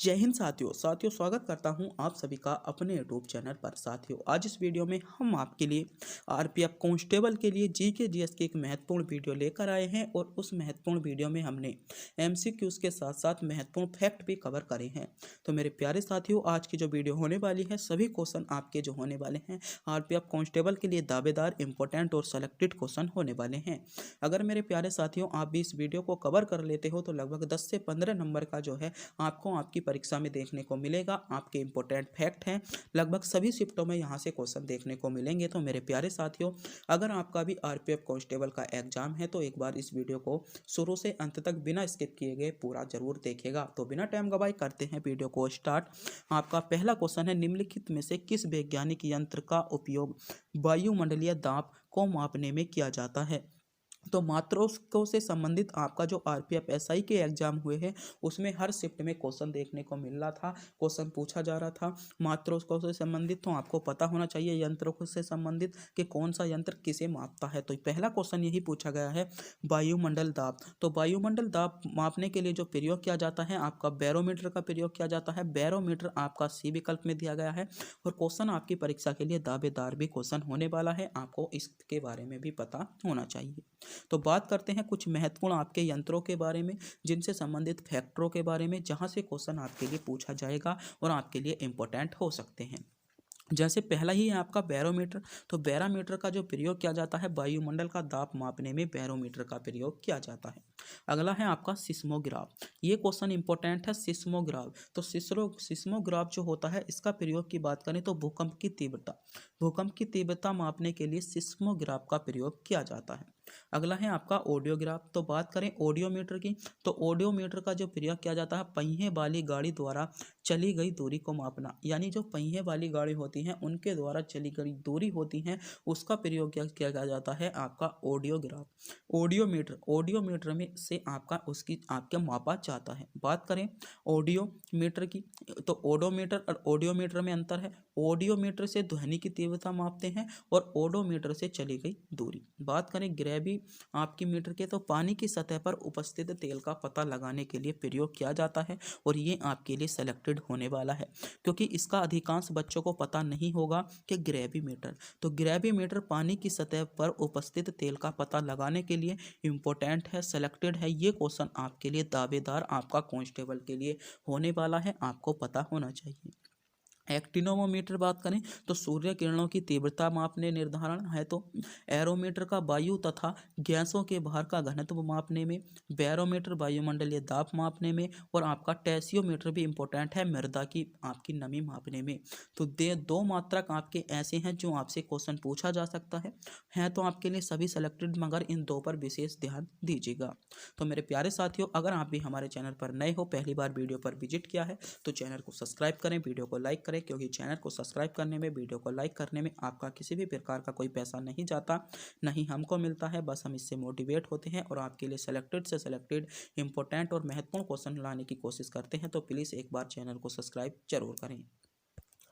जय हिंद साथियों स्वागत करता हूं आप सभी का अपने यूट्यूब चैनल पर। साथियों, आज इस वीडियो में हम आपके लिए आरपीएफ कांस्टेबल के लिए जीके जीएस की एक महत्वपूर्ण वीडियो लेकर आए हैं और उस महत्वपूर्ण वीडियो में हमने एमसीक्यूज के साथ साथ महत्वपूर्ण फैक्ट भी कवर करे हैं। तो मेरे प्यारे साथियों, आज की जो वीडियो होने वाली है, सभी क्वेश्चन आपके जो होने वाले हैं आरपीएफ कांस्टेबल के लिए दावेदार, इंपॉर्टेंट और सेलेक्टेड क्वेश्चन होने वाले हैं। अगर मेरे प्यारे साथियों आप भी इस वीडियो को कवर कर लेते हो तो लगभग 10 से 15 नंबर का जो है आपको आपकी परीक्षा में देखने को मिलेगा। आपके इंपॉर्टेंट फैक्ट हैं, लगभग सभी शिफ्टों में यहाँ से क्वेश्चन देखने को मिलेंगे। तो मेरे प्यारे साथियों, अगर आपका भी आरपीएफ कांस्टेबल का एग्जाम है तो एक बार इस वीडियो को शुरू से अंत तक बिना स्किप किए गए पूरा जरूर देखेगा। तो बिना टाइम गवाए करते हैं वीडियो को स्टार्ट। आपका पहला क्वेश्चन है, निम्नलिखित में से किस वैज्ञानिक यंत्र का उपयोग वायुमंडलीय दाब को मापने में किया जाता है? तो मात्रों से संबंधित आपका जो आरपीएफ एसआई के एग्जाम हुए हैं उसमें हर शिफ्ट में क्वेश्चन देखने को मिल रहा था, क्वेश्चन पूछा जा रहा था मात्रों से संबंधित। तो आपको पता होना चाहिए यंत्रों से संबंधित कि कौन सा यंत्र किसे मापता है। तो पहला क्वेश्चन यही पूछा गया है, वायुमंडल दाब। तो वायुमंडल दाब मापने के लिए जो प्रयोग किया जाता है आपका बैरोमीटर का प्रयोग किया जाता है। बैरोमीटर आपका सी विकल्प में दिया गया है और क्वेश्चन आपकी परीक्षा के लिए दावेदार भी क्वेश्चन होने वाला है, आपको इसके बारे में भी पता होना चाहिए। तो बात करते हैं कुछ महत्वपूर्ण आपके यंत्रों के बारे में, जिनसे संबंधित फैक्टरों के बारे में, जहां से क्वेश्चन आपके लिए पूछा जाएगा और आपके लिए इंपॉर्टेंट हो सकते हैं। जैसे पहला ही है आपका बैरोमीटर। तो बैरोमीटर का जो प्रयोग किया जाता है, वायुमंडल का दाब मापने में बैरोमीटर का प्रयोग किया जाता है। अगला है आपका सिस्मोग्राफ। ये क्वेश्चन इंपॉर्टेंट है, सिस्मोग्राफ। तो सिस्मोग्राफ जो होता है, इसका प्रयोग की बात करें तो भूकंप की तीव्रता मापने के लिए सिस्मोग्राफ का प्रयोग किया जाता है। अगला है आपका ऑडियोग्राफ। तो बात करें ऑडियोमीटर की, तो ऑडियोमीटर का जो प्रयोग किया जाता है पहिए वाली गाड़ी द्वारा चली गई दूरी को मापना, यानी जो पहिए वाली गाड़ी होती हैं उनके द्वारा चली गई दूरी होती है, उसका प्रयोग किया जाता है आपका ऑडियोग्राफ। ऑडियोमीटर में से आपके मापा जाता है। बात करें ऑडियोमीटर की, तो ओडोमीटर और ऑडियोमीटर में अंतर है। ऑडियोमीटर से ध्वनि की तीव्रता मापते हैं और ओडोमीटर से चली गई दूरी। बात करें ग्रेवी आपकी मीटर के, तो पानी की सतह पर उपस्थित तेल का पता लगाने के लिए प्रयोग किया जाता है और ये आपके लिए सेलेक्टेड होने वाला है, क्योंकि इसका अधिकांश बच्चों को पता नहीं होगा कि ग्रेविमीटर। तो ग्रेविमीटर पानी की सतह पर उपस्थित तेल का पता लगाने के लिए इंपॉर्टेंट है, सेलेक्टेड है। ये क्वेश्चन आपके लिए दावेदार आपका कांस्टेबल के लिए होने वाला है, आपको पता होना चाहिए। एक्टिनोमीटर बात करें तो सूर्य किरणों की तीव्रता मापने निर्धारण है। तो एरोमीटर का वायु तथा गैसों के भार का घनत्व मापने में, बैरोमीटर वायुमंडलीय दाब मापने में, और आपका टेसियोमीटर भी इंपॉर्टेंट है मृदा की आपकी नमी मापने में। तो दो मात्रक आपके ऐसे हैं जो आपसे क्वेश्चन पूछा जा सकता है तो आपके लिए सभी सेलेक्टेड, मगर इन दो पर विशेष ध्यान दीजिएगा। तो मेरे प्यारे साथियों, अगर आप भी हमारे चैनल पर नए हो, पहली बार वीडियो पर विजिट किया है तो चैनल को सब्सक्राइब करें, वीडियो को लाइक करें, क्योंकि चैनल को सब्सक्राइब करने में, वीडियो को लाइक करने में आपका किसी भी प्रकार का कोई पैसा नहीं जाता, नहीं हमको मिलता है। बस हम इससे मोटिवेट होते हैं और आपके लिए सेलेक्टेड से सेलेक्टेड इंपॉर्टेंट और महत्वपूर्ण क्वेश्चन लाने की कोशिश करते हैं। तो प्लीज़ एक बार चैनल को सब्सक्राइब जरूर करें।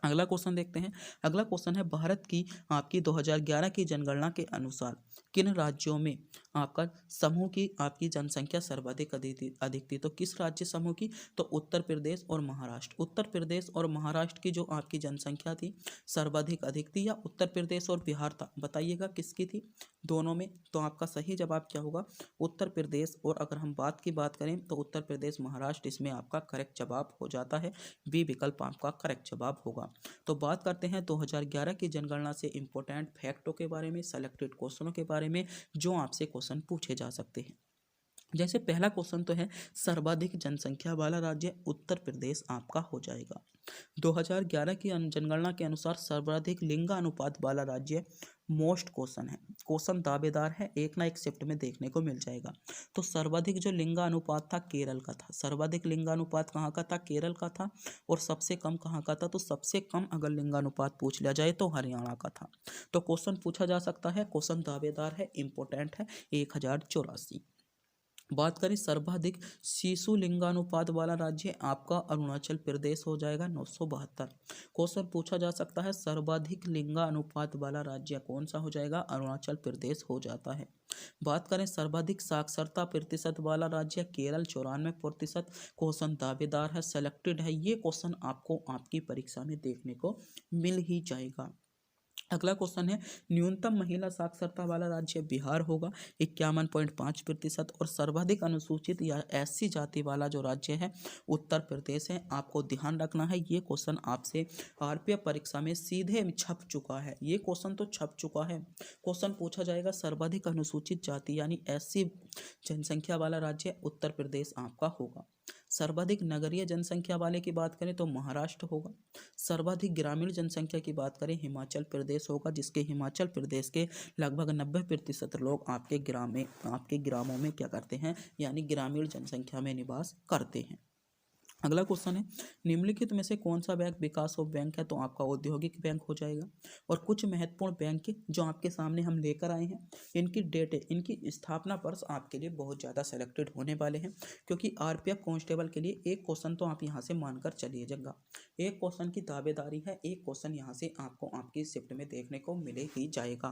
अगला क्वेश्चन देखते हैं। अगला क्वेश्चन है, भारत की आपकी 2011 की जनगणना के अनुसार किन राज्यों में आपका समूह की आपकी जनसंख्या सर्वाधिक अधिक थी? तो किस राज्य समूह की? तो उत्तर प्रदेश और महाराष्ट्र। उत्तर प्रदेश और महाराष्ट्र की जो आपकी जनसंख्या थी सर्वाधिक अधिक थी, या उत्तर प्रदेश और बिहार था? बताइएगा किसकी थी दोनों में। तो आपका सही जवाब क्या होगा? उत्तर प्रदेश। और अगर हम बात करें तो उत्तर प्रदेश महाराष्ट्र, इसमें आपका करेक्ट जवाब हो जाता है, बी विकल्प आपका करेक्ट जवाब होगा। तो बात करते हैं 2011 की जनगणना से इंपॉर्टेंट फैक्टों के बारे में, सेलेक्टेड क्वेश्चनों के बारे में जो आपसे क्वेश्चन पूछे जा सकते हैं। जैसे पहला क्वेश्चन तो है, सर्वाधिक जनसंख्या वाला राज्य उत्तर प्रदेश आपका हो जाएगा। 2011 की जनगणना के अनुसार सर्वाधिक लिंगानुपात वाला राज्य मोस्ट क्वेश्चन है, क्वेश्चन दावेदार है, एक ना एक शिफ्ट में देखने को मिल जाएगा। तो सर्वाधिक जो लिंगानुपात था केरल का था, सर्वाधिक लिंगानुपात कहाँ का था? केरल का था। और सबसे कम कहाँ का था? तो सबसे कम अगर लिंगानुपात पूछ लिया जाए तो हरियाणा का था। तो क्वेश्चन पूछा जा सकता है, क्वेश्चन दावेदार है, इंपॉर्टेंट है, 1084। बात करें सर्वाधिक शिशु लिंगानुपात वाला राज्य, आपका अरुणाचल प्रदेश हो जाएगा 972। क्वेश्चन पूछा जा सकता है सर्वाधिक लिंगानुपात वाला राज्य कौन सा हो जाएगा, अरुणाचल प्रदेश हो जाता है। बात करें सर्वाधिक साक्षरता प्रतिशत वाला राज्य, केरल 94%। क्वेश्चन दावेदार है, सेलेक्टेड है, ये क्वेश्चन आपको आपकी परीक्षा में देखने को मिल ही जाएगा। अगला क्वेश्चन है न्यूनतम महिला साक्षरता वाला राज्य बिहार होगा 51.5%। और सर्वाधिक अनुसूचित या एससी जाति वाला जो राज्य है उत्तर प्रदेश है। आपको ध्यान रखना है, ये क्वेश्चन आपसे आरपीएफ परीक्षा में सीधे छप चुका है, ये क्वेश्चन तो छप चुका है। क्वेश्चन पूछा जाएगा सर्वाधिक अनुसूचित जाति यानी एससी जनसंख्या वाला राज्य उत्तर प्रदेश आपका होगा। सर्वाधिक नगरीय जनसंख्या वाले की बात करें तो महाराष्ट्र होगा। सर्वाधिक ग्रामीण जनसंख्या की बात करें हिमाचल प्रदेश होगा, जिसके हिमाचल प्रदेश के लगभग 90% लोग आपके ग्रामों में क्या करते हैं, यानी ग्रामीण जनसंख्या में निवास करते हैं। अगला क्वेश्चन है निम्नलिखित में से कौन सा बैंक विकास ऑफ बैंक है, तो आपका औद्योगिक बैंक हो जाएगा। और कुछ महत्वपूर्ण बैंक जो आपके सामने हम लेकर आए हैं, इनकी डेट है, इनकी स्थापना वर्ष आपके लिए बहुत ज़्यादा सेलेक्टेड होने वाले हैं, क्योंकि आरपीएफ कांस्टेबल के लिए एक क्वेश्चन तो आप यहाँ से मानकर चलिए जगह, एक क्वेश्चन की दावेदारी है, एक क्वेश्चन यहाँ से आपको आपकी शिफ्ट में देखने को मिले ही जाएगा,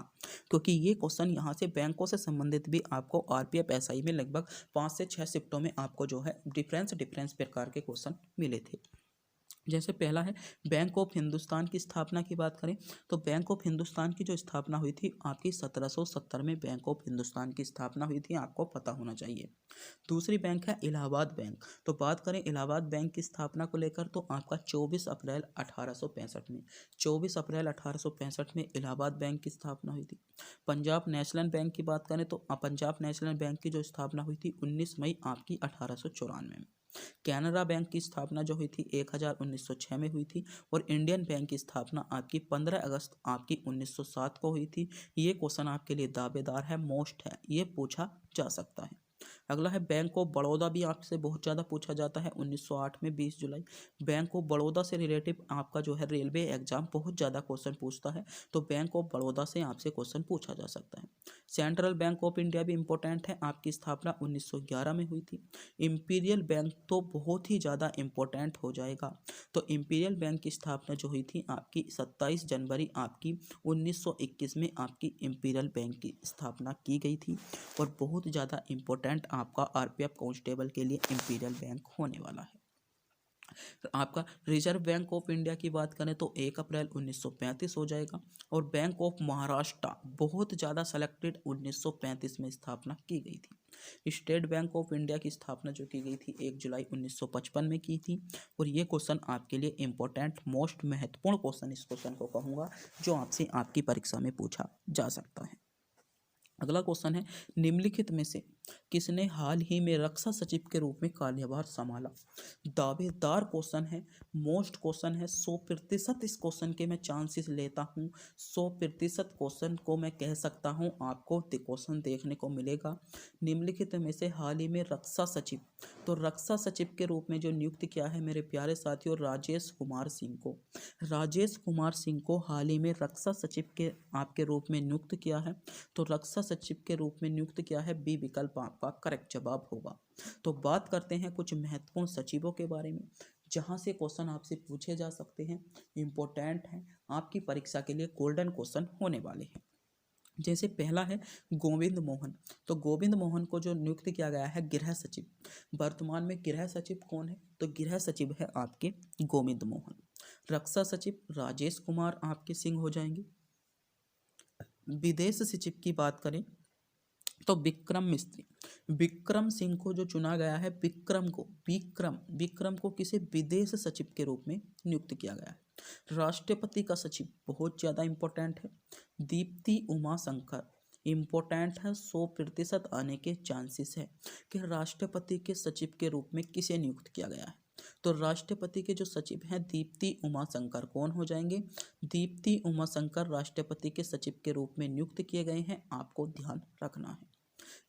क्योंकि ये क्वेश्चन यहाँ से बैंकों से संबंधित भी आपको आरपीएफ एसआई में लगभग 5 से 6 शिफ्टों में आपको जो है डिफरेंस प्रकार के क्वेश्चन मिले थे। जैसे पहला है बैंक ऑफ हिंदुस्तान की स्थापना की बात करें तो बैंक ऑफ हिंदुस्तान की जो स्थापना हुई थी आपकी 1770 में बैंक ऑफ हिंदुस्तान की स्थापना हुई थी, आपको पता होना चाहिए। दूसरी बैंक है इलाहाबाद बैंक। तो बात करें इलाहाबाद बैंक की स्थापना को लेकर तो आपका 24 अप्रैल 1865 में 24 अप्रैल 1865 में इलाहाबाद बैंक की स्थापना हुई थी। पंजाब नेशनल बैंक की बात करें तो पंजाब नेशनल बैंक की जो स्थापना हुई थी 19 मई आपकी 1894 में। कैनरा बैंक की स्थापना जो हुई थी 1906 में हुई थी। और इंडियन बैंक की स्थापना आपकी 15 अगस्त आपकी 1907 को हुई थी। ये क्वेश्चन आपके लिए दावेदार है, मोस्ट है, ये पूछा जा सकता है। अगला है बैंक ऑफ बड़ौदा, भी आपसे बहुत ज़्यादा पूछा जाता है 1908 में 20 जुलाई। बैंक ऑफ बड़ौदा से रिलेटिव आपका जो है रेलवे एग्जाम बहुत ज़्यादा क्वेश्चन पूछता है, तो बैंक ऑफ बड़ौदा से आपसे क्वेश्चन पूछा जा सकता है। सेंट्रल बैंक ऑफ इंडिया भी इंपॉर्टेंट है, आपकी स्थापना 1911 में हुई थी। इंपीरियल बैंक तो बहुत ही ज़्यादा इंपॉर्टेंट हो जाएगा, तो इंपीरियल बैंक की स्थापना जो हुई थी आपकी 27 जनवरी आपकी 1921 में आपकी इंपीरियल बैंक की स्थापना की गई थी। और बहुत ज़्यादा इंपॉर्टेंट आपका आरपीएफ कांस्टेबल के लिए इंपीरियल बैंक होने वाला है। आपका रिजर्व बैंक ऑफ इंडिया की बात करें तो 1 अप्रैल 1935 हो जाएगा। और बैंक ऑफ महाराष्ट्र बहुत ज़्यादा सेलेक्टेड 1935 में स्थापना की गई थी। स्टेट बैंक ऑफ इंडिया की स्थापना जो की गई थी 1 जुलाई 1955 में की थी। और ये क्वेश्चन आपके लिए इंपॉर्टेंट मोस्ट महत्वपूर्ण क्वेश्चन, इस क्वेश्चन को कहूँगा जो आपसे आपकी परीक्षा में पूछा जा सकता है। अगला क्वेश्चन है निम्नलिखित में से किसने हाल ही में रक्षा सचिव के रूप में कार्यभार संभाला। दावेदार क्वेश्चन है, मोस्ट क्वेश्चन है, 100% इस क्वेश्चन के मैं चांसेस लेता हूँ, 100% क्वेश्चन को मैं कह सकता हूँ आपको क्वेश्चन देखने को मिलेगा। निम्नलिखित में से हाल ही में रक्षा सचिव, तो रक्षा सचिव के रूप में जो नियुक्त किया है मेरे प्यारे साथियों राजेश कुमार सिंह को। राजेश कुमार सिंह को हाल ही में रक्षा सचिव के आपके रूप में नियुक्त किया है, तो रक्षा सचिव के रूप में नियुक्त किया है, बी विकल्प आपका करेक्ट जवाब होगा। तो बात करते हैं कुछ महत्वपूर्ण सचिवों के बारे में, जहां से क्वेश्चन आपसे पूछे जा सकते हैं, इंपॉर्टेंट हैं, आपकी परीक्षा के लिए गोल्डन क्वेश्चन होने वाले हैं। जैसे पहला है गोविंद मोहन, तो गोविंद मोहन को जो नियुक्त किया गया है गृह सचिव। वर्तमान में गृह सचिव कौन है, तो गृह सचिव है आपके गोविंद मोहन। रक्षा सचिव राजेश कुमार आपके सिंह हो जाएंगे। विदेश सचिव की बात करें तो विक्रम मिस्त्री। विक्रम सिंह को जो चुना गया है, विक्रम को किसी विदेश सचिव के रूप में नियुक्त किया गया है। राष्ट्रपति का सचिव बहुत ज़्यादा इंपॉर्टेंट है, दीप्ति उमाशंकर इम्पोर्टेंट है, 100% आने के चांसेस है कि राष्ट्रपति के सचिव के रूप में किसे नियुक्त किया गया है। तो राष्ट्रपति के जो सचिव हैं दीप्ति उमाशंकर कौन हो जाएंगे, दीप्ति उमाशंकर राष्ट्रपति के सचिव के रूप में नियुक्त किए गए हैं, आपको ध्यान रखना है।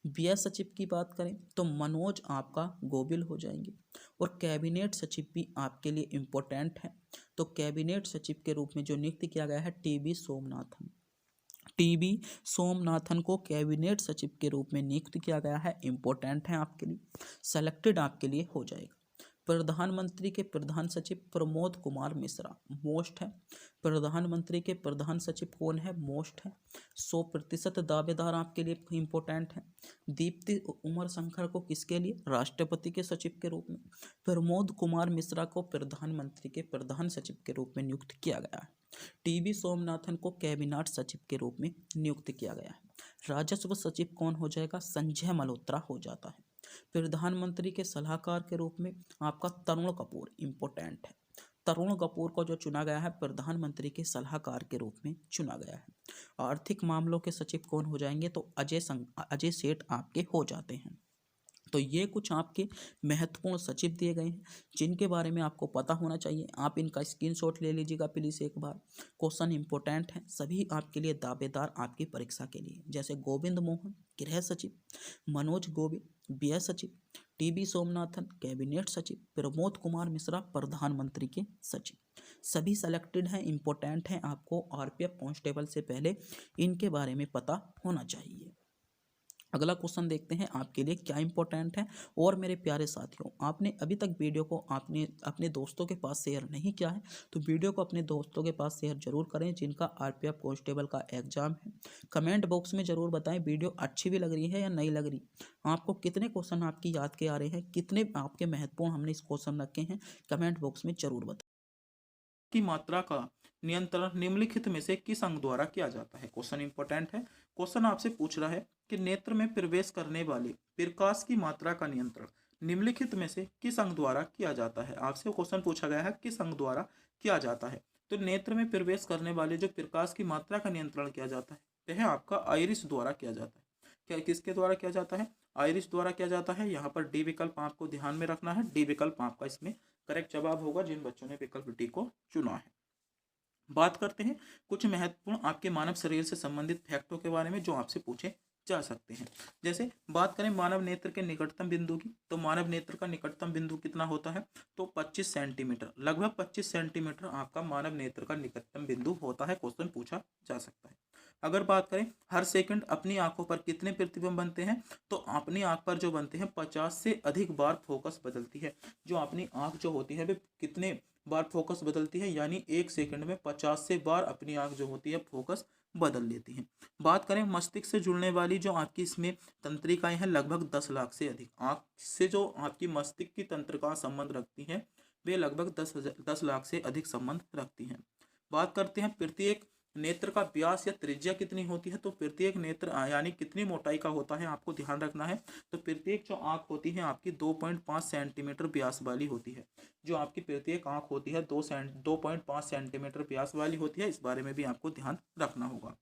व्यय सचिव की बात करें तो मनोज आपका गोविल हो जाएंगे। और कैबिनेट सचिव भी आपके लिए इम्पोर्टेंट है, तो कैबिनेट सचिव के रूप में जो नियुक्त किया गया है टीबी सोमनाथन। टीबी सोमनाथन को कैबिनेट सचिव के रूप में नियुक्त किया गया है। इंपॉर्टेंट है आपके लिए, सेलेक्टेड आपके लिए हो जाएगा। प्रधानमंत्री के प्रधान सचिव प्रमोद कुमार मिश्रा, मोस्ट है। प्रधानमंत्री के प्रधान सचिव कौन है? मोस्ट है। 100% दावेदार आपके लिए इंपॉर्टेंट है। दीप्ति उमर शंकर को किसके लिए? राष्ट्रपति के सचिव के रूप में। प्रमोद कुमार मिश्रा को प्रधानमंत्री के प्रधान सचिव के रूप में नियुक्त किया गया है। टीबी सोमनाथन को कैबिनेट सचिव के रूप में नियुक्त किया गया है। राजस्व सचिव कौन हो जाएगा? संजय मल्होत्रा हो जाता है। प्रधानमंत्री के सलाहकार के रूप में आपका तरुण कपूर इंपॉर्टेंट है। तरुण कपूर को जो चुना गया है प्रधानमंत्री के सलाहकार के रूप में चुना गया है। आर्थिक मामलों के सचिव कौन हो जाएंगे? तो अजय सेठ आपके हो जाते हैं। तो ये कुछ आपके महत्वपूर्ण सचिव दिए गए हैं जिनके बारे में आपको पता होना चाहिए। आप इनका स्क्रीनशॉट ले लीजिएगा प्लीज़ एक बार। क्वेश्चन इंपॉर्टेंट है, सभी आपके लिए दावेदार आपकी परीक्षा के लिए, जैसे गोविंद मोहन गृह सचिव, मनोज गोविंद व्यय सचिव, टीबी सोमनाथन कैबिनेट सचिव, प्रमोद कुमार मिश्रा प्रधानमंत्री के सचिव, सभी सेलेक्टेड हैं, इंपॉर्टेंट हैं। आपको आरपीएफ कांस्टेबल से पहले इनके बारे में पता होना चाहिए। अगला क्वेश्चन देखते हैं आपके लिए क्या इंपॉर्टेंट है। और मेरे प्यारे साथियों, आपने अभी तक वीडियो को आपने अपने दोस्तों के पास शेयर नहीं किया है तो वीडियो को अपने दोस्तों के पास शेयर जरूर करें जिनका आरपीएफ कांस्टेबल का एग्जाम है। कमेंट बॉक्स में जरूर बताएं वीडियो अच्छी भी लग रही है या नहीं लग रही। आपको कितने क्वेश्चन आपकी याद के आ रहे हैं, कितने आपके महत्वपूर्ण हमने इस क्वेश्चन रखे हैं, कमेंट बॉक्स में जरूर बताएं। की मात्रा का नियंत्रण निम्नलिखित में से किस अंग द्वारा किया जाता है? क्वेश्चन इंपॉर्टेंट है। क्वेश्चन आपसे पूछ रहा है कि नेत्र में प्रवेश करने वाले प्रकाश की मात्रा का नियंत्रण निम्नलिखित में से किस अंग द्वारा किया जाता है? आपसे क्वेश्चन पूछा गया है किस अंग द्वारा किया जाता है। तो नेत्र में प्रवेश करने वाले जो प्रकाश की मात्रा का नियंत्रण किया जाता है वह आपका आइरिस द्वारा किया जाता है। क्या किसके द्वारा किया जाता है? आइरिस द्वारा किया जाता है। यहाँ पर डी विकल्प आपको ध्यान में रखना है। डी विकल्प आपका इसमें करेक्ट जवाब होगा जिन बच्चों ने विकल्प डी को चुना है। बात करते हैं कुछ महत्वपूर्ण आपके मानव शरीर से संबंधित फैक्टों के बारे में जो आपसे पूछे जा सकते हैं। जैसे बात करें मानव नेत्र के निकटतम बिंदु की, तो मानव नेत्र का निकटतम बिंदु कितना होता है? तो 25 सेंटीमीटर, लगभग 25 सेंटीमीटर आपका मानव नेत्र का निकटतम बिंदु होता है। क्वेश्चन पूछा जा सकता है। अगर बात करें हर सेकंड अपनी आंखों पर कितने प्रतिबिंब बनते हैं, तो अपनी आंख पर जो बनते हैं 50 से अधिक बार फोकस बदलती है। जो अपनी आंख जो होती है वे कितने बार फोकस बदलती है, यानी एक सेकंड में 50 से बार अपनी आंख जो होती है फोकस बदल लेती है। बात करें मस्तिष्क से जुड़ने वाली जो आपकी इसमें तंत्रिकाएं हैं लगभग 10 लाख से अधिक। आंख से जो आपकी मस्तिष्क की तंत्रिका संबंध रखती हैं वे लगभग 10 लाख से अधिक संबंध रखती हैं। बात करते हैं प्रत्येक नेत्र का व्यास या त्रिज्या कितनी होती है, तो प्रत्येक नेत्र यानी कितनी मोटाई का होता है आपको ध्यान रखना है। तो प्रत्येक जो आंख होती है आपकी 2.5 सेंटीमीटर व्यास वाली होती है। जो आपकी प्रत्येक आंख होती है 2.5 सेंटीमीटर व्यास वाली होती है। इस बारे में भी आपको ध्यान रखना होगा।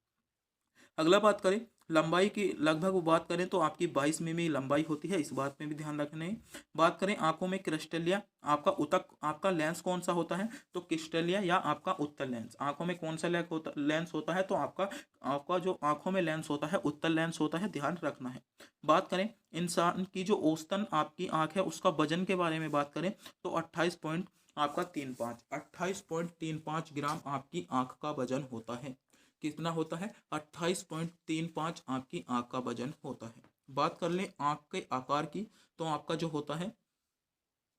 अगला बात करें लंबाई की, लगभग वो बात करें तो आपकी 22 मिमी लंबाई होती है। इस बात में भी ध्यान रखना है। बात करें आंखों में क्रिस्टलिया, आपका उतक आपका लेंस कौन सा होता है, तो क्रिस्टलिया या आपका उत्तल लेंस। आंखों में कौन सा लेंस होता है, तो आपका जो आंखों में लेंस होता है उत्तल लेंस होता है, ध्यान रखना है। बात करें इंसान की जो औसतन आपकी आंख है उसका वजन के बारे में बात करें तो 28.35 ग्राम आपकी आंख का वजन होता है। कितना होता है? 28.35 आपकी आंख का वजन होता है। बात कर लें आंख के आकार की, तो आपका जो होता है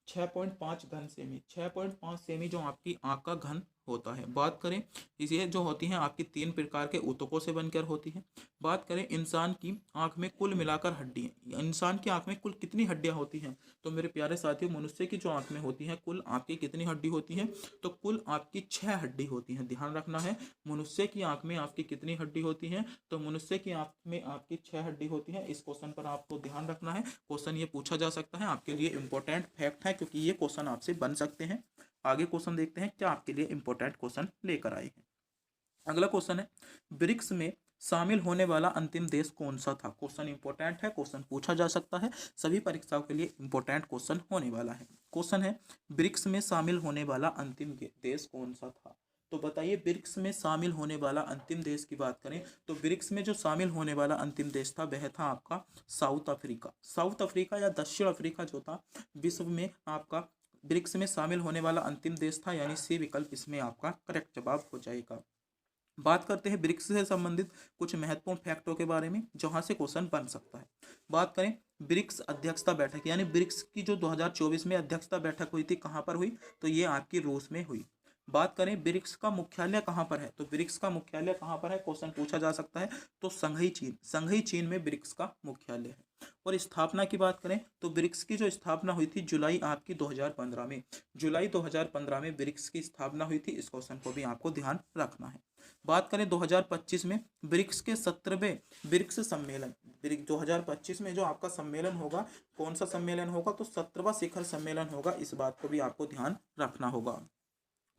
6.5 घन सेमी, 6.5 सेमी जो आपकी आंख का घन होता है। बात करें इसे जो होती हैं आपकी 3 प्रकार के ऊतकों से बनकर होती है। बात करें इंसान की आंख में कुल मिलाकर हड्डियां, इंसान की आंख में कुल कितनी हड्डियां होती हैं, तो मेरे प्यारे साथियों मनुष्य की जो आंख में होती है कुल आपकी कितनी हड्डी होती है, तो कुल आपकी 6 हड्डी होती हैं। ध्यान रखना है मनुष्य की आंख में आपकी कितनी हड्डी होती है, तो मनुष्य की आंख में आपकी 6 हड्डी होती है। इस क्वेश्चन पर आपको ध्यान रखना है। क्वेश्चन ये पूछा जा सकता है, आपके लिए इंपॉर्टेंट फैक्ट है क्योंकि ये क्वेश्चन आपसे बन सकते हैं। आगे क्वेश्चन देखते हैं क्या आपके लिए इंपॉर्टेंट क्वेश्चन लेकर आए हैं। अगला क्वेश्चन है ब्रिक्स में शामिल होने वाला अंतिम देश कौन सा था। क्वेश्चन इंपॉर्टेंट है, क्वेश्चन पूछा जा सकता है, सभी परीक्षाओं के लिए इंपॉर्टेंट क्वेश्चन होने वाला है। क्वेश्चन है ब्रिक्स में शामिल होने वाला अंतिम देश कौन सा था। तो बताइए ब्रिक्स में शामिल होने वाला अंतिम देश की बात करें तो ब्रिक्स में जो शामिल होने वाला अंतिम देश था वह था आपका साउथ अफ्रीका। साउथ अफ्रीका या दक्षिण अफ्रीका जो था विश्व में आपका ब्रिक्स में शामिल होने वाला अंतिम देश था, यानी सी विकल्प इसमें आपका करेक्ट जवाब हो जाएगा। बात करते हैं ब्रिक्स से संबंधित कुछ महत्वपूर्ण फैक्टों के बारे में जहां से क्वेश्चन बन सकता है। बात करें ब्रिक्स अध्यक्षता बैठक, यानी ब्रिक्स की जो 2024 में अध्यक्षता बैठक हुई थी, कहां पर हुई, तो ये आपकी रूस में हुई। बात करें ब्रिक्स का मुख्यालय कहां पर है, तो ब्रिक्स का मुख्यालय कहां पर है, क्वेश्चन पूछा जा सकता है, तो संघई चीन में ब्रिक्स का मुख्यालय है। और स्थापना की बात करें तो ब्रिक्स की जो स्थापना हुई थी जुलाई आपकी 2015 में, जुलाई 2015 में ब्रिक्स की स्थापना हुई थी। इस क्वेश्चन को भी आपको ध्यान रखना है। बात करें 2025 में ब्रिक्स के 17वें ब्रिक्स सम्मेलन, 2025 में जो आपका सम्मेलन होगा, कौन सा सम्मेलन होगा, तो 17वां शिखर सम्मेलन होगा। इस बात को भी आपको ध्यान रखना होगा।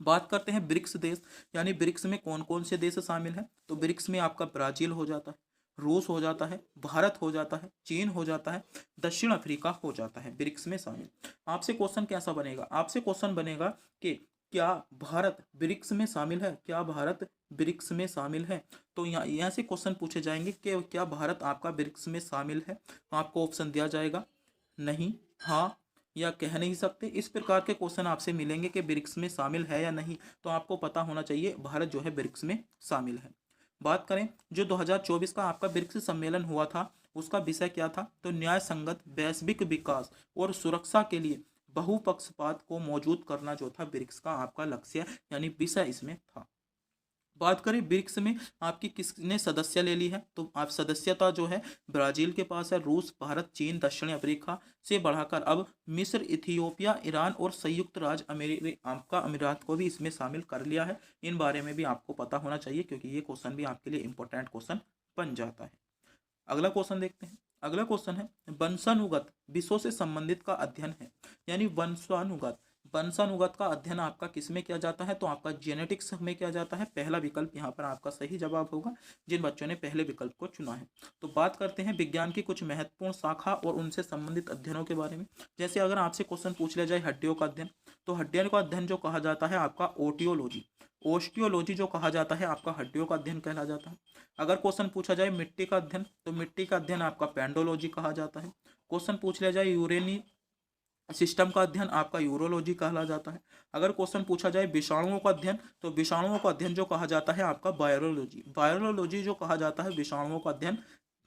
बात करते हैं ब्रिक्स देश, यानी ब्रिक्स में कौन कौन से देश शामिल हैं, तो ब्रिक्स में आपका ब्राजील हो जाता है, रूस हो जाता है, भारत हो जाता है, चीन हो जाता है, दक्षिण अफ्रीका हो जाता है ब्रिक्स में शामिल। आपसे क्वेश्चन कैसा बनेगा, आपसे क्वेश्चन बनेगा कि क्या भारत ब्रिक्स में शामिल है, क्या भारत ब्रिक्स में शामिल है, तो यहाँ से क्वेश्चन पूछे जाएंगे कि क्या भारत आपका ब्रिक्स में शामिल है। आपको ऑप्शन दिया जाएगा नहीं, हाँ या कह नहीं सकते। इस प्रकार के क्वेश्चन आपसे मिलेंगे कि ब्रिक्स में शामिल है या नहीं, तो आपको पता होना चाहिए भारत जो है ब्रिक्स में शामिल है। बात करें जो 2024 का आपका ब्रिक्स सम्मेलन हुआ था, उसका विषय क्या था, तो न्याय संगत वैश्विक विकास और सुरक्षा के लिए बहुपक्षपात को मौजूद करना जो था ब्रिक्स का आपका लक्ष्य यानी विषय इसमें था। बात करें ब्रिक्स में आपकी किसने सदस्य ले ली है, तो आप सदस्यता जो है ब्राजील के पास है, रूस, भारत, चीन, दक्षिण अफ्रीका से बढ़ाकर अब मिस्र, इथियोपिया, ईरान और संयुक्त राज्य अमीरात को भी इसमें शामिल कर लिया है। इन बारे में भी आपको पता होना चाहिए क्योंकि ये क्वेश्चन भी आपके लिए इंपॉर्टेंट क्वेश्चन बन जाता है। अगला क्वेश्चन देखते हैं। अगला क्वेश्चन है वंशानुगत विषयों से संबंधित का अध्ययन है, यानी वंशानुगत का अध्ययन आपका किस में किया जाता है, तो आपका जेनेटिक्स में किया जाता है। पहला विकल्प यहाँ पर आपका सही जवाब होगा जिन बच्चों ने पहले विकल्प को चुना है। तो बात करते हैं विज्ञान की कुछ महत्वपूर्ण शाखा और उनसे संबंधित अध्ययनों के बारे में। जैसे अगर आपसे क्वेश्चन पूछ लिया जाए हड्डियों का अध्ययन, तो हड्डियों का अध्ययन जो कहा जाता है आपका ओस्टियोलॉजी जो कहा जाता है आपका हड्डियों का अध्ययन कहला जाता है। अगर क्वेश्चन पूछा जाए मिट्टी का अध्ययन, तो मिट्टी का अध्ययन आपका पेंडोलॉजी कहा जाता है। क्वेश्चन पूछ लिया जाए यूरेनी सिस्टम का अध्ययन आपका यूरोलॉजी कहला जाता है। अगर क्वेश्चन पूछा जाए विषाणुओं का अध्ययन, तो विषाणुओं का अध्ययन जो कहा जाता है आपका वायरोलॉजी जो कहा जाता है विषाणुओं का अध्ययन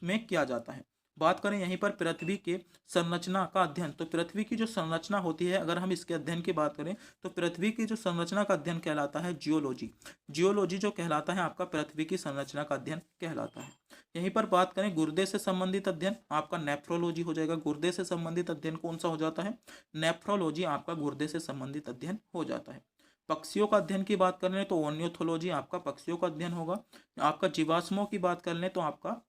में किया जाता है। बात करें यहीं पर पृथ्वी के संरचना का अध्ययन, तो पृथ्वी की जो संरचना होती है, अगर हम इसके अध्ययन की बात करें तो पृथ्वी की जो संरचना का अध्ययन कहलाता है जियोलॉजी जो कहलाता है आपका पृथ्वी की संरचना का अध्ययन कहलाता है। यहीं पर बात करें गुर्दे से संबंधित अध्ययन आपका नेफ्रोलॉजी हो जाएगा। गुर्दे से संबंधित अध्ययन कौन सा हो जाता है, नेफ्रोलॉजी आपका गुर्दे से संबंधित अध्ययन हो जाता है। पक्षियों का अध्ययन की बात कर लें तो ओर्निथोलॉजी आपका पक्षियों का अध्ययन होगा। आपका जीवाश्मों की बात कर लें तो आपका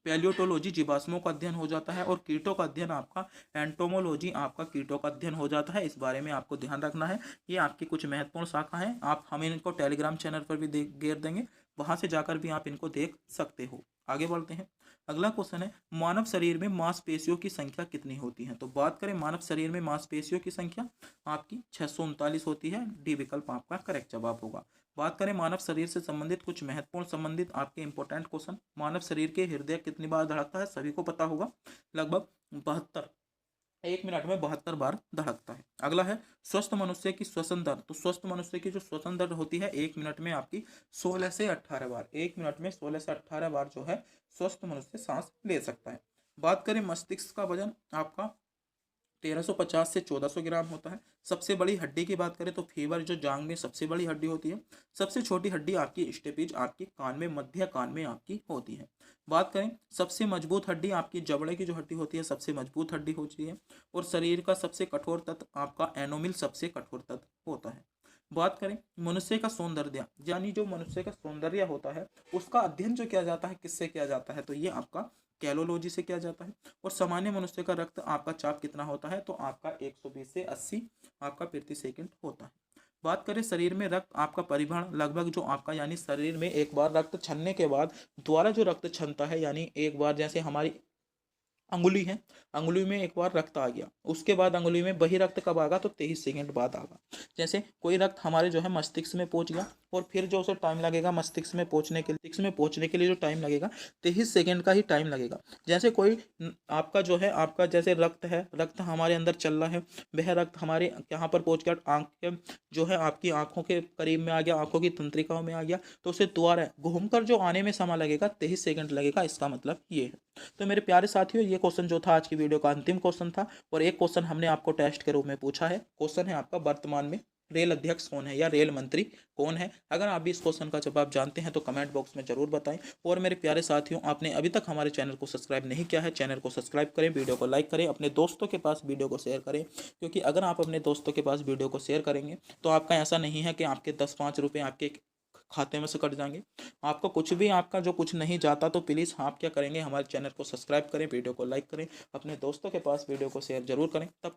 पैलियोटोलॉजी जीवाश्मों का अध्ययन हो जाता है। और कीटों का अध्ययन आपका एंटोमोलॉजी आपका कीटों का अध्ययन हो जाता है। इस बारे में आपको ध्यान रखना है, ये आपकी कुछ महत्वपूर्ण शाखा है। आप हमें इनको टेलीग्राम चैनल पर भी घेर देंगे, वहां से जाकर भी आप इनको देख सकते हो। आगे बढ़ते हैं। अगला क्वेश्चन है मानव शरीर में मांसपेशियों की संख्या कितनी होती है, तो बात करें मानव शरीर में मांसपेशियों की संख्या आपकी 639 होती है। डी विकल्प आपका करेक्ट जवाब होगा। बात करें मानव शरीर से संबंधित कुछ महत्वपूर्ण संबंधित आपके इंपॉर्टेंट क्वेश्चन, मानव शरीर के हृदय कितनी बार धड़कता है, सभी को पता होगा लगभग 72, 1 मिनट में 72 बार धड़कता है। अगला है स्वस्थ मनुष्य की श्वसन दर, तो स्वस्थ मनुष्य की जो श्वसन दर होती है 1 मिनट में आपकी 16 से 18 बार, 1 मिनट में 16 से 18 बार जो है स्वस्थ मनुष्य सांस ले सकता है। बात करें मस्तिष्क का वजन आपका 1350 से 1400 ग्राम होता है। सबसे बड़ी हड्डी की बात करें तो फीवर जो जांग में सबसे बड़ी हड्डी होती है। सबसे छोटी हड्डी आपकी स्टेपिज आपकी कान में मध्य कान में आपकी होती है। बात करें सबसे मजबूत हड्डी आपकी जबड़े की जो हड्डी होती है सबसे मजबूत हड्डी होती है। और शरीर का सबसे कठोर तत्व आपका एनोमिल सबसे कठोर तत्व होता है। बात करें मनुष्य का सौंदर्य, यानी जो मनुष्य का सौंदर्य होता है उसका अध्ययन जो किया जाता है किससे किया जाता है, तो ये आपका कैलोलॉजी से किया जाता है। और सामान्य मनुष्य का रक्त आपका चाप कितना होता है, तो आपका 120 से 80 आपका प्रति सेकंड होता है। बात करें शरीर में रक्त आपका परिवहन लगभग जो आपका यानी शरीर में एक बार रक्त छनने के बाद दोबारा जो रक्त छनता है, यानी एक बार जैसे हमारी अंगुली है, अंगुली में एक बार रक्त आ गया, उसके बाद अंगुली में वही रक्त कब आएगा, तो 23 सेकंड बाद आएगा। जैसे कोई रक्त हमारे जो है मस्तिष्क में पहुंच गया और फिर जो उसे टाइम लगेगा मस्तिष्क में पहुंचने के लिए जो टाइम लगेगा 23 सेकंड का ही टाइम लगेगा। जैसे कोई आपका जो है, आपका जैसे रक्त है, रक्त हमारे अंदर चल रहा है, वह रक्त हमारे यहाँ पर पहुंच गया, आँख के जो है आपकी आंखों के करीब में आ गया, आंखों की तंत्रिकाओं में आ गया, तो उसे दोबारा घूमकर जो आने में समय लगेगा 23 सेकंड लगेगा। इसका मतलब ये है। तो मेरे प्यारे साथियों, ये क्वेश्चन जो था आज की वीडियो का अंतिम क्वेश्चन था, और एक क्वेश्चन हमने आपको टेस्ट के रूप में पूछा है। क्वेश्चन है आपका, वर्तमान में रेल अध्यक्ष कौन है या रेल मंत्री कौन है? अगर आप भी इस क्वेश्चन का जवाब जानते हैं तो कमेंट बॉक्स में जरूर बताएं। और मेरे प्यारे साथियों, आपने अभी तक हमारे चैनल को सब्सक्राइब नहीं किया है, चैनल को सब्सक्राइब करें, वीडियो को लाइक करें, अपने दोस्तों के पास वीडियो को शेयर करें, क्योंकि अगर आप अपने दोस्तों के पास वीडियो को शेयर करेंगे तो आपका ऐसा नहीं है कि आपके 10-5 रुपये आपके खाते में से कट जाएंगे। आपको कुछ भी, आपका जो कुछ नहीं जाता, तो प्लीज़ आप क्या करेंगे, हमारे चैनल को सब्सक्राइब करें, वीडियो को लाइक करें, अपने दोस्तों के पास वीडियो को शेयर जरूर करें। तब